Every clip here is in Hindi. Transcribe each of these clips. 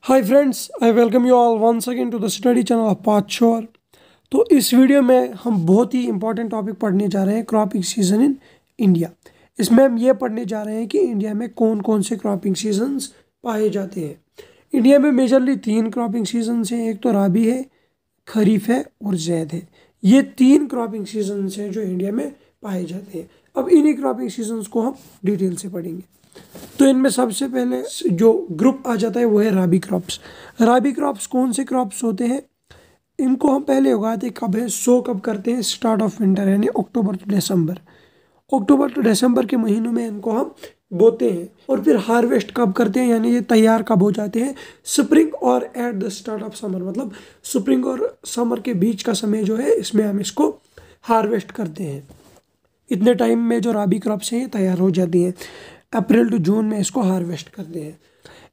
Hi friends, I welcome you all once again to the study channel of path sure. तो इस वीडियो में हम बहुत ही इंपॉर्टेंट टॉपिक पढ़ने जा रहे हैं, क्रॉपिंग सीजन इन इंडिया। इसमें हम ये पढ़ने जा रहे हैं कि इंडिया में कौन कौन से क्रॉपिंग सीजन्स पाए जाते हैं। इंडिया में मेजरली 3 क्रॉपिंग सीजन्स हैं, एक तो राबी है, खरीफ है और जैद है। ये 3 क्रॉपिंग सीजन्स हैं जो इंडिया में पाए जाते हैं। अब इन्हीं क्रॉपिंग सीजन्स को हम डिटेल से पढ़ेंगे। तो इनमें सबसे पहले जो ग्रुप आ जाता है वो है राबी क्रॉप्स। राबी क्रॉप्स कौन से क्रॉप्स होते हैं? इनको हम पहले उगाते कब है, सो कब करते हैं, स्टार्ट ऑफ विंटर यानी अक्टूबर टू दिसंबर। अक्टूबर टू दिसंबर के महीनों में इनको हम बोते हैं और फिर हार्वेस्ट कब करते हैं, यानी ये तैयार कब हो जाते हैं, स्प्रिंग और at the start of summer, मतलब स्प्रिंग और समर के बीच का समय जो है इसमें हम इसको हार्वेस्ट करते हैं। इतने टाइम में जो राबी क्रॉप्स हैं ये तैयार हो जाती हैं। अप्रैल टू जून में इसको हार्वेस्ट करते हैं।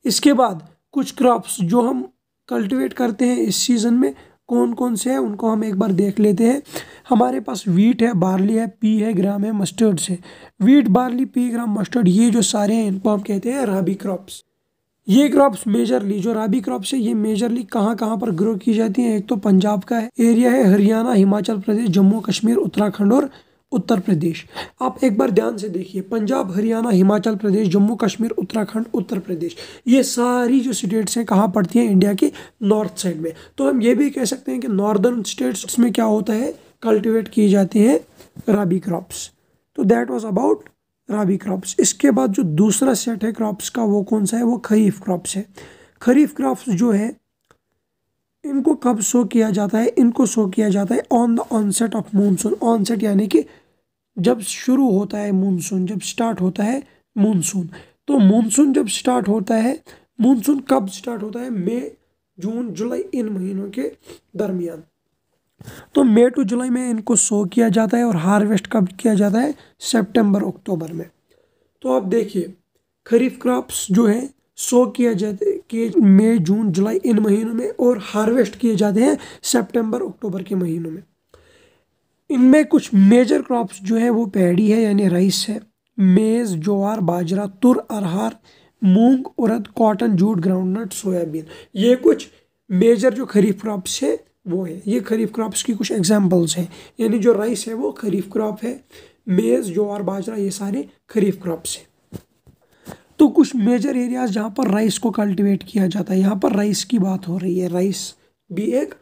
इसके बाद कुछ क्रॉप्स जो हम कल्टीवेट करते हैं इस सीज़न में कौन कौन से हैं उनको हम एक बार देख लेते हैं। हमारे पास वीट है, बार्ली है, पी है, ग्राम है, मस्टर्ड है। वीट, बार्ली, पी, ग्राम, मस्टर्ड ये जो सारे हैं इनको हम कहते हैं राबी क्रॉप्स। ये क्रॉप्स मेजरली जो राबी क्रॉप्स है ये मेजरली कहाँ कहाँ पर ग्रो की जाती हैं? एक तो पंजाब का है एरिया है, हरियाणा, हिमाचल प्रदेश, जम्मू कश्मीर, उत्तराखंड और उत्तर प्रदेश। आप एक बार ध्यान से देखिए, पंजाब, हरियाणा, हिमाचल प्रदेश, जम्मू कश्मीर, उत्तराखंड, उत्तर प्रदेश, ये सारी जो स्टेट्स हैं कहाँ पड़ती हैं? इंडिया की नॉर्थ साइड में। तो हम ये भी कह सकते हैं कि नॉर्दर्न स्टेट्स में क्या होता है, कल्टिवेट की जाती है राबी क्रॉप्स। तो that was about rabi crops. इसके बाद जो दूसरा सेट है क्रॉप्स का वो कौन सा है? वो खरीफ क्रॉप्स है। खरीफ क्रॉप्स जो है इनको कब शो किया जाता है? इनको शो किया जाता है on the onset of monsoon. Onset यानी कि जब शुरू होता है मूनसून, जब स्टार्ट होता है मूनसून। तो मूनसून जब स्टार्ट होता है, मूनसून कब स्टार्ट होता है? मई, जून, जुलाई, इन महीनों के दरमियान। तो मई टू जुलाई में इनको सो किया जाता है और हार्वेस्ट कब किया जाता है? सितंबर अक्टूबर में। तो आप देखिए खरीफ क्रॉप्स जो है सो किया जाते कि मई, जून, जुलाई इन महीनों में और हार्वेस्ट किए जाते हैं सितंबर अक्टूबर के महीनों में। इनमें कुछ मेजर क्रॉप्स जो है वो पैडी है यानी राइस है, मेज, ज्वार, बाजरा, तुर, अरहर, मूंग, उड़द, कॉटन, जूट, ग्राउंडनट, सोयाबीन। ये कुछ मेजर जो खरीफ क्रॉप्स है वो है। ये खरीफ क्रॉप्स की कुछ एग्जांपल्स हैं, यानी जो राइस है वो खरीफ क्रॉप है, मेज, ज्वार, बाजरा ये सारे खरीफ क्रॉप्स हैं। तो कुछ मेजर एरियाज जहाँ पर राइस को कल्टीवेट किया जाता है, यहाँ पर राइस की बात हो रही है। राइस भी एक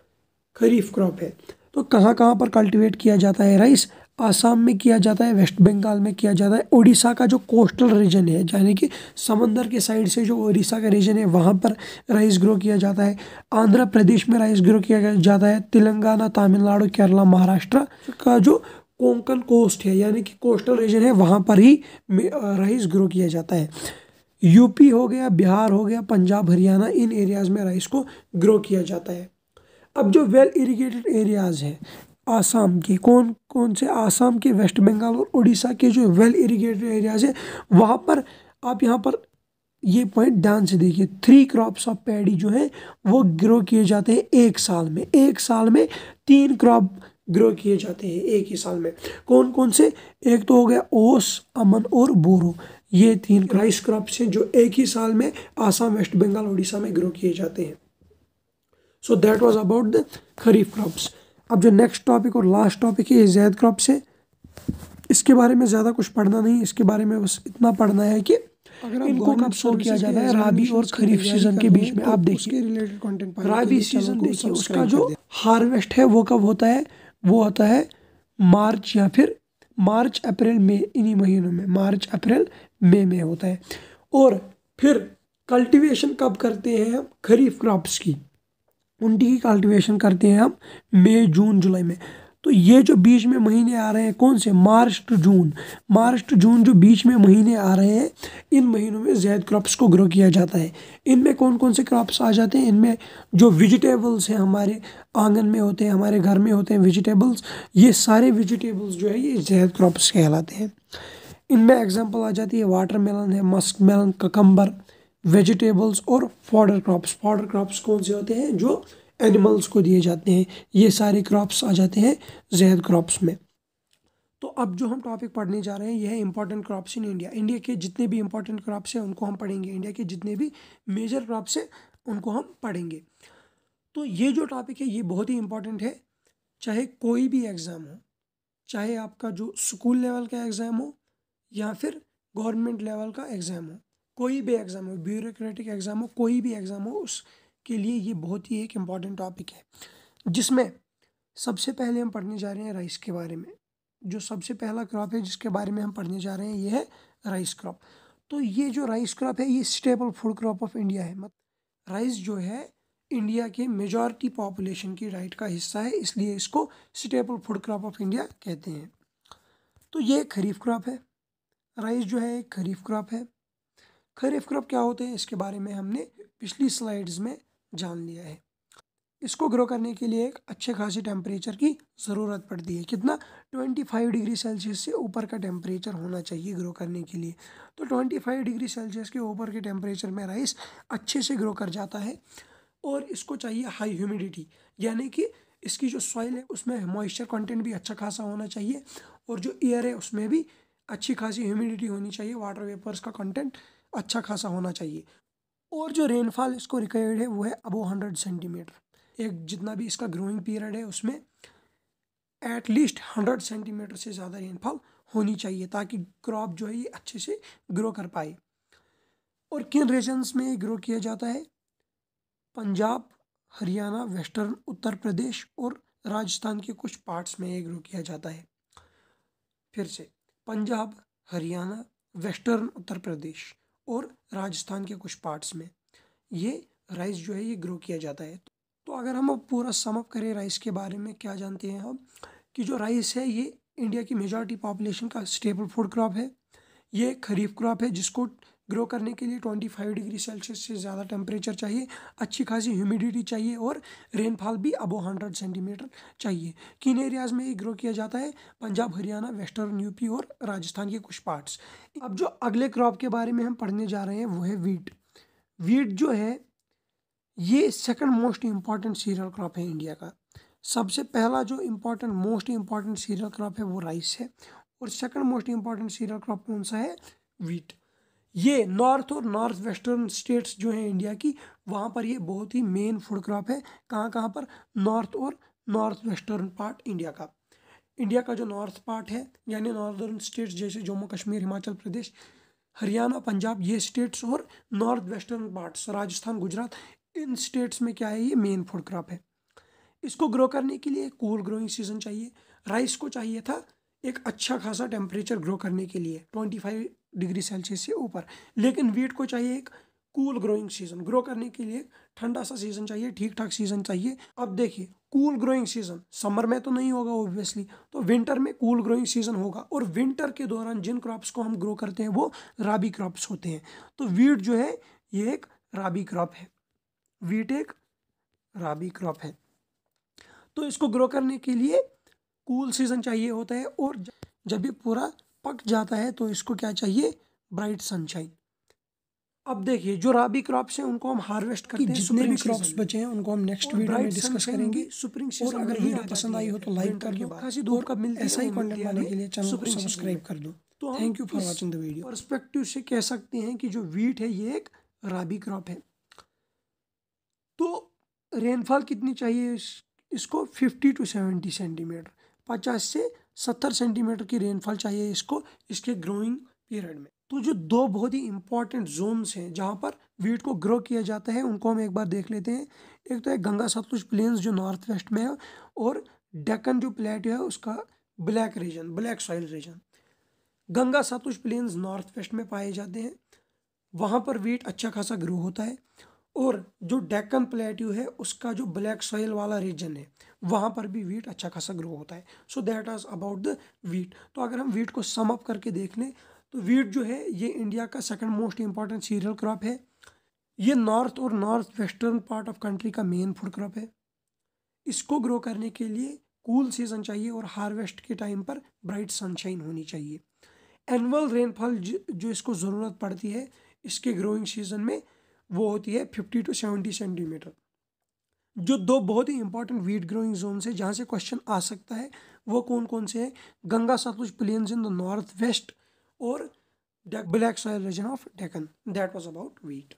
खरीफ क्रॉप है। तो कहाँ कहाँ पर कल्टीवेट किया जाता है राइस? आसाम में किया जाता है, वेस्ट बंगाल में किया जाता है, उड़ीसा का जो कोस्टल रीजन है यानी कि समंदर के साइड से जो उड़ीसा का रीजन है वहाँ पर राइस ग्रो किया जाता है, आंध्र प्रदेश में राइस ग्रो किया जाता है, तेलंगाना, तमिलनाडु, केरला, महाराष्ट्र का जो कोंकण कोस्ट है यानी कि कोस्टल रीजन है वहाँ पर ही राइस ग्रो किया जाता है। यूपी हो गया, बिहार हो गया, पंजाब, हरियाणा इन एरियाज में राइस को ग्रो किया जाता है। अब जो वेल इरिगेटेड एरियाज हैं आसाम के, कौन कौन से? आसाम के, वेस्ट बंगाल और उड़ीसा के जो वेल इरिगेटेड एरियाज है वहाँ पर आप यहाँ पर ये पॉइंट ध्यान से देखिए, 3 क्रॉप्स ऑफ पैडी जो है वो ग्रो किए जाते हैं एक साल में। एक साल में 3 क्रॉप ग्रो किए जाते हैं एक ही साल में। कौन कौन से? एक तो हो गया ओस, अमन और बोरो। ये 3 राइस क्रॉप्स हैं जो एक ही साल में आसाम, वेस्ट बंगाल, उड़ीसा में ग्रो किए जाते हैं। So that was about the kharif crops. अब जो नेक्स्ट टॉपिक और लास्ट टॉपिक है ये जैद क्रॉप्स है। इसके बारे में ज़्यादा कुछ पढ़ना नहीं, इसके बारे में बस इतना पढ़ना है कि इनको कब शो किया जाता है राबी और खरीफ सीजन के बीच में। आप देखिए रिलेटेड कंटेंट राबी सीजन देखिए उसका जो हार्वेस्ट है वो कब होता है? वो होता है मार्च या फिर मार्च, अप्रैल, मई, इन्हीं महीनों में, मार्च, अप्रैल, मई में होता है। और फिर कल्टीवेशन कब करते हैं हम खरीफ क्रॉप्स की? उनकी कल्टीवेशन करते हैं हम मई, जून, जुलाई में। तो ये जो बीच में महीने आ रहे हैं कौन से? March to June. March to June जो बीच में महीने आ रहे हैं इन महीनों में जैद क्रॉप्स को ग्रो किया जाता है। इनमें कौन कौन से क्रॉप्स आ जाते हैं? इनमें जो वेजिटेबल्स हैं हमारे आंगन में होते हैं, हमारे घर में होते हैं वेजिटेबल्स, ये सारे वेजिटेबल्स जो है ये जैद क्रॉप्स कहलाते हैं। इनमें एग्जाम्पल आ जाती है वाटर मेलन है, मस्क मेलन, ककम्बर, वेजिटेबल्स और फॉडर क्रॉप्स। फॉडर क्रॉप्स कौन से होते हैं? जो एनिमल्स को दिए जाते हैं। ये सारे क्रॉप्स आ जाते हैं जैद क्रॉप्स में। तो अब जो हम टॉपिक पढ़ने जा रहे हैं यह है important crops in India. India के जितने भी इंपॉर्टेंट क्रॉप्स हैं उनको हम पढ़ेंगे। इंडिया के जितने भी मेजर क्रॉप्स हैं उनको हम पढ़ेंगे। तो ये जो टॉपिक है ये बहुत ही इम्पोर्टेंट है, चाहे कोई भी एग्ज़ाम हो, चाहे आपका जो स्कूल लेवल का एग्ज़ाम हो या फिर गवर्नमेंट लेवल का एग्ज़ाम हो, कोई भी एग्ज़ाम हो, ब्यूरोक्रेटिक एग्ज़ाम हो, कोई भी एग्ज़ाम हो, उसके लिए ये बहुत ही एक इम्पॉर्टेंट टॉपिक है। जिसमें सबसे पहले हम पढ़ने जा रहे हैं राइस के बारे में। जो सबसे पहला क्रॉप है जिसके बारे में हम पढ़ने जा रहे हैं ये है राइस क्रॉप। तो ये जो राइस क्रॉप है ये stable food crop of India है। मतलब राइस जो है इंडिया के मेजॉरिटी पॉपुलेशन की डाइट का हिस्सा है, इसलिए इसको stable food crop of India कहते हैं। तो ये खरीफ क्रॉप है। राइस जो है एक खरीफ क्रॉप है। खरीफ क्रॉप क्या होते हैं इसके बारे में हमने पिछली स्लाइड्स में जान लिया है। इसको ग्रो करने के लिए एक अच्छे खासी टेम्परेचर की ज़रूरत पड़ती है। कितना? 25 डिग्री सेल्सियस से ऊपर का टेम्परेचर होना चाहिए ग्रो करने के लिए। तो 25 डिग्री सेल्सियस के ऊपर के टेम्परेचर में राइस अच्छे से ग्रो कर जाता है। और इसको चाहिए हाई ह्यूमिडिटी, यानी कि इसकी जो सॉइल है उसमें मॉइस्चर कंटेंट भी अच्छा खासा होना चाहिए, और जो एयर है उसमें भी अच्छी खासी ह्यूमिडिटी होनी चाहिए, वाटर वेपर्स का कंटेंट अच्छा खासा होना चाहिए। और जो रेनफॉल इसको रिक्वायर्ड है वो है अबव 100 सेंटीमीटर। एक जितना भी इसका ग्रोइंग पीरियड है उसमें एटलीस्ट 100 सेंटीमीटर से ज़्यादा रेनफॉल होनी चाहिए, ताकि क्रॉप जो है ये अच्छे से ग्रो कर पाए। और किन रीजन्स में ग्रो किया जाता है? पंजाब, हरियाणा, वेस्टर्न उत्तर प्रदेश और राजस्थान के कुछ पार्ट्स में ये ग्रो किया जाता है। फिर से पंजाब, हरियाणा, वेस्टर्न उत्तर प्रदेश और राजस्थान के कुछ पार्ट्स में ये राइस जो है ये ग्रो किया जाता है। तो अगर हम अब पूरा समअप करें राइस के बारे में, क्या जानते हैं हम कि जो राइस है ये इंडिया की मेजॉरिटी पॉपुलेशन का स्टेबल फूड क्रॉप है। ये खरीफ क्रॉप है जिसको ग्रो करने के लिए 25 डिग्री सेल्सियस से ज़्यादा टेम्परेचर चाहिए, अच्छी खासी ह्यूमिडिटी चाहिए और रेनफॉल भी अबव 100 सेंटीमीटर चाहिए। किन एरियाज़ में ये ग्रो किया जाता है? पंजाब, हरियाणा, वेस्टर्न यूपी और राजस्थान के कुछ पार्ट्स। अब जो अगले क्रॉप के बारे में हम पढ़ने जा रहे हैं वो है वीट। वीट जो है ये second most important cereal crop है इंडिया का। सबसे पहला जो important most important cereal crop है वो राइस है, और second most important cereal crop कौन सा है? वीट। ये नॉर्थ और नॉर्थ वेस्टर्न स्टेट्स जो है इंडिया की, वहाँ पर ये बहुत ही मेन फूड क्रॉप है। कहाँ कहाँ पर? नॉर्थ और नॉर्थ वेस्टर्न पार्ट इंडिया का। इंडिया का जो नॉर्थ पार्ट है यानी नॉर्दर्न स्टेट्स जैसे जम्मू कश्मीर, हिमाचल प्रदेश, हरियाणा, पंजाब, ये स्टेट्स और north western parts Rajasthan, Gujarat, इन स्टेट्स में क्या है ये मेन फूड क्रॉप है। इसको ग्रो करने के लिए कूल ग्रोइंग सीजन चाहिए। राइस को चाहिए था एक अच्छा खासा टेम्परेचर ग्रो करने के लिए 25 डिग्री सेल्सियस से ऊपर, लेकिन वीट को चाहिए एक कूल ग्रोइंग सीजन। ग्रो करने के लिए ठंडा सा सीजन चाहिए, ठीक ठाक सीजन चाहिए। अब देखिए कूल ग्रोइंग सीजन समर में तो नहीं होगा ऑब्वियसली, तो विंटर में कूल ग्रोइंग सीजन होगा, और विंटर के दौरान जिन क्रॉप्स को हम ग्रो करते हैं वो राबी क्रॉप्स होते हैं। तो वीट जो है ये एक राबी क्रॉप है। वीट एक राबी क्रॉप है। तो इसको ग्रो करने के लिए कूल सीजन चाहिए होता है, और जब ये पूरा पक जाता है तो इसको क्या चाहिए? Bright sunshine. अब देखिए जो राबी क्रॉप्स हैं उनको हम हार्वेस्ट करते हैं। जितने भी क्रॉप्स बचे हैं उनको हम नेक्स्ट वीडियो में डिस्कस करेंगे। स्प्रिंग सीजन, और अगर वीडियो पसंद आई हो तो लाइक कर दो, खासी धूप कब मिलती है ऐसा ही कंटेंट पाने के लिए चैनल को सब्सक्राइब कर दो। तो thank you for watching the video. Perspective से कह सकते हैं कि जो वीट है ये एक राबी क्रॉप है। तो रेनफॉल कितनी चाहिए इसको? 50 टू 70 सेंटीमीटर, 50 से 70 सेंटीमीटर की रेनफॉल चाहिए इसको इसके ग्रोइंग पीरियड में। तो जो दो बहुत ही इंपॉर्टेंट जोन्स हैं जहाँ पर वीट को ग्रो किया जाता है उनको हम एक बार देख लेते हैं। एक तो है गंगा सतलुज प्लेन्स जो नॉर्थ वेस्ट में है, और डेक्कन जो प्लेट है उसका black region, black soil region. Ganga Sutlej plains north west में पाए जाते हैं, वहाँ पर वीट अच्छा खासा ग्रो होता है। और जो डेक्कन प्लेट्यू है उसका जो ब्लैक सॉइल वाला रीजन है वहाँ पर भी वीट अच्छा खासा ग्रो होता है। So that is about the wheat. तो अगर हम वीट को सम अप करके देख लें तो वीट जो है ये इंडिया का second most important cereal crop है। ये नॉर्थ और north western part of country का मेन फूड क्रॉप है। इसको ग्रो करने के लिए कूल सीजन चाहिए और हार्वेस्ट के टाइम पर ब्राइट सनशाइन होनी चाहिए। एनुअल रेनफॉल जो इसको ज़रूरत पड़ती है इसके ग्रोइंग सीजन में वो होती है 50 टू 70 सेंटीमीटर। जो दो बहुत ही इंपॉर्टेंट वीट ग्रोइंग जोन है जहाँ से क्वेश्चन आ सकता है वो कौन कौन से हैं? Ganga Sutlej plains in the north west और black soil region of Deccan. That was about wheat.